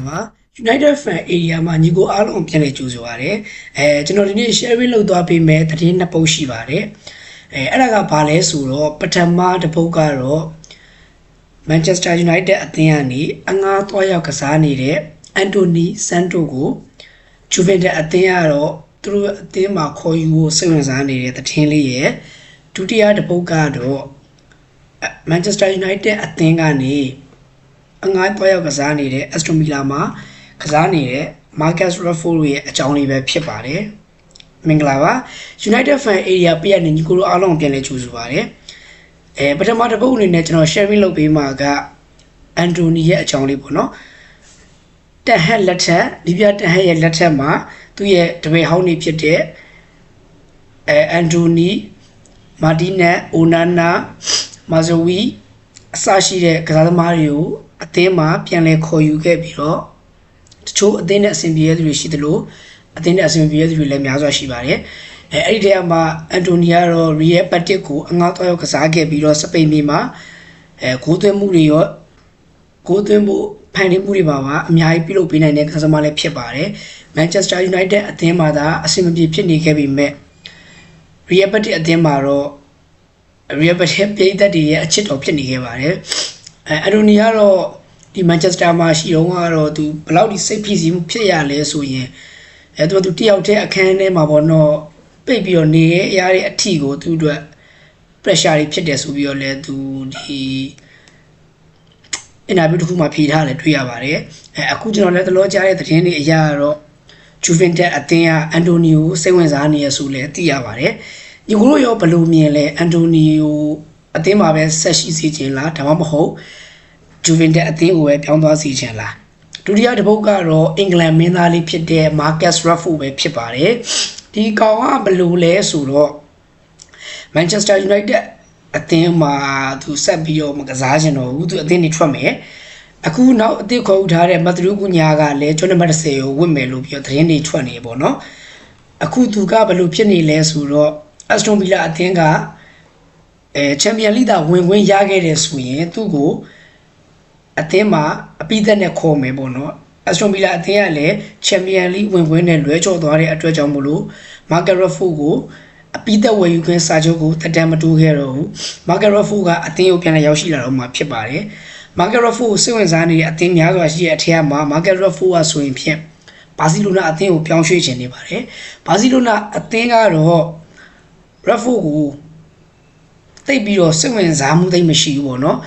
ပါ United Fan Area မှာညီကိုအားလုံးပြန်လည်ကြိုဆိုပါရစေကျွန်တော်ဒီနေ့ sharing လုပ်သွားပေးမယ်သတင်းနှစ်ပုဒ်ရှိပါတယ်အဲ့ဒါကဘာလဲဆိုတော့ပထမတစ်ပုဒ်ကတော့ Manchester United အသင်းကနေအငှားသွားရောက်ကစားနေတဲ့ Anthony Santos ကို Juventus အသင်းကတော့သူတို့အသင်းမှာခေါ်ယူဖို့စိတ်ဝင်စားနေတဲ့သတင်းလေးရဲ့ဒုတိယတစ်ပုဒ်ကတော့ Manchester United အသင်းကနေအငှားသွားရောက်ကစားနေတဲ့ Aston Villa မှာကစားနေတဲ့ Marcus Rashford ရဲ့အကြောင်းလေးပဲဖြစ်ပါတယ်မင်္ဂလာပါ United Fan Area ပြည့်နေညီကိုတို့အားလုံးပြန်လဲကြိုဆိုပါရစေပထမတစ်ပုဒ်အနေနဲ့ကျွန်တော် sharing လုပ်ပေးမှာက Anthony ရဲ့အကြောင်းလေးပေါ့နော်တဟက်လက်ထက်ဒီပြတဟက်ရဲ့လက်ထက်မှာသူ့ရဲ့တပည့်ဟောင်းနေဖြစ်တဲ့Anthony Martinez Onana Mazoui အစရှိတဲ့ကစားသမားတွေကိုအသင်းမှာပြန်လဲခေါ်ယူခဲ့ပြီးတော့တချို့အသင်းနဲ့အဆင်ပြေတဲ့သူတွေရှိသလိုအသင်းနဲ့အဆင်ပြေတဲ့သူတွေလည်းများစွာရှိပါတယ်အဲ့ဒီတည်းကမှအန်တိုနီကတော့ Real Betis ကိုအငှားသွားရောက်ကစားခဲ့ပြီးတော့စပိန်ပြည်မှာဂိုးသွင်းမှုတွေရောဂိုးသွင်းမှုဖန်တီးမှုတွေပါအများကြီးပြုလုပ်ပေးနိုင်တဲ့ကစားသမားလည်းဖြစ်ပါတယ် Manchester United အသင်းမှာသာအဆင်မပြေဖြစ်နေခဲ့ပြီးမဲ့ Real Betis အသင်းမှာတော့ Real Betis ပြည်သက်တွေရဲ့အချစ်တော်ဖြစ်နေခဲ့ပါတယ်အန်တိုနီကတော့ဒီ Manchester မှာရှိတော့ကတော့သူဘယ်လောက်ဒီစိတ်ဖိစီးမှုဖြစ်ရလဲဆိုရင်သူတယောက်တည်းအခန်းထဲမှာပေါ့နော်ပိတ်ပြီးတော့နေရဲ့အရာတွေအထီကိုသူတို့ pressure တွေဖြစ်တယ်ဆိုပြီးတော့လဲသူဒီ interview တစ်ခုမှာဖြေထားတယ်တွေ့ရပါတယ်အခုကျွန်တော်လည်းတလောကြားတဲ့သတင်းတွေအရာတော့ Juventus အသင်းကအန်တိုနီကိုစိတ်ဝင်စားနေရဆိုလဲသိရပါတယ်ညီကိုတို့ရောဘယ်လိုမြင်လဲအန်တိုနီကိုအသင်းမှာပဲဆက်ရှိစေချင်လားဒါမှမဟုတ် Juventus အသင်းကိုပဲပြောင်းသွားစေချင်လားဒုတိယတစ်ပုဒ်ကတော့အင်္ဂလန်မင်းသားလေးဖြစ်တဲ့ Marcus Rashford ပဲဖြစ်ပါတယ်ဒီကောင်ကဘယ်လိုလဲဆိုတော့ Manchester United အသင်းမှာသူဆက်ပြီးတော့မကစားချင်တော့ဘူးသူအသင်းနေထွက်မယ်အခုနောက်အသစ်ခေါ်ယူထားတဲ့မတ်သရူကူညာကလည်းကျွန်းနံပါတ်10ကိုဝစ်မယ်လို့ပြောသတင်းတွေထွက်နေပေါ့နော်အခုသူကဘယ်လိုဖြစ်နေလဲဆိုတော့ Aston Villa အသင်းကChampions League သာဝင်ခွင့်ရခဲ့တယ်ဆိုရင်သူ့ကိုအသင်းမှာအပိသက်နဲ့ခေါ်မယ်ပေါ့နော် Aston Villa အသင်းကလည်း Champions League ဝင်ခွင့်နဲ့လွဲချော်သွားတဲ့အတွက်ကြောင့်မို့လို့ Marcus Rashford ကိုအပိသက်ဝယ်ယူခွင့်စာချုပ်ကိုတက်တမ်းမတိုးခဲ့တော့ဘူး Marcus Rashford ကအသင်းကိုပြန်လည်ရောက်ရှိလာတော့မှဖြစ်ပါတယ် Marcus Rashford ကိုစိတ်ဝင်စားနေတဲ့အသင်းများစွာရှိတဲ့အထက်မှာ Marcus Rashford ကဆိုရင်ဖြင့်ဘာစီလိုနာအသင်းကိုပြောင်းရွှေ့ချင်နေပါတယ်ဘာစီလိုနာအသင်းကတော့ Rashford ကိုတိတ်ပြီးတော့စိတ်ဝင်စားမှုသိမရှိဘူးပေါ့နော်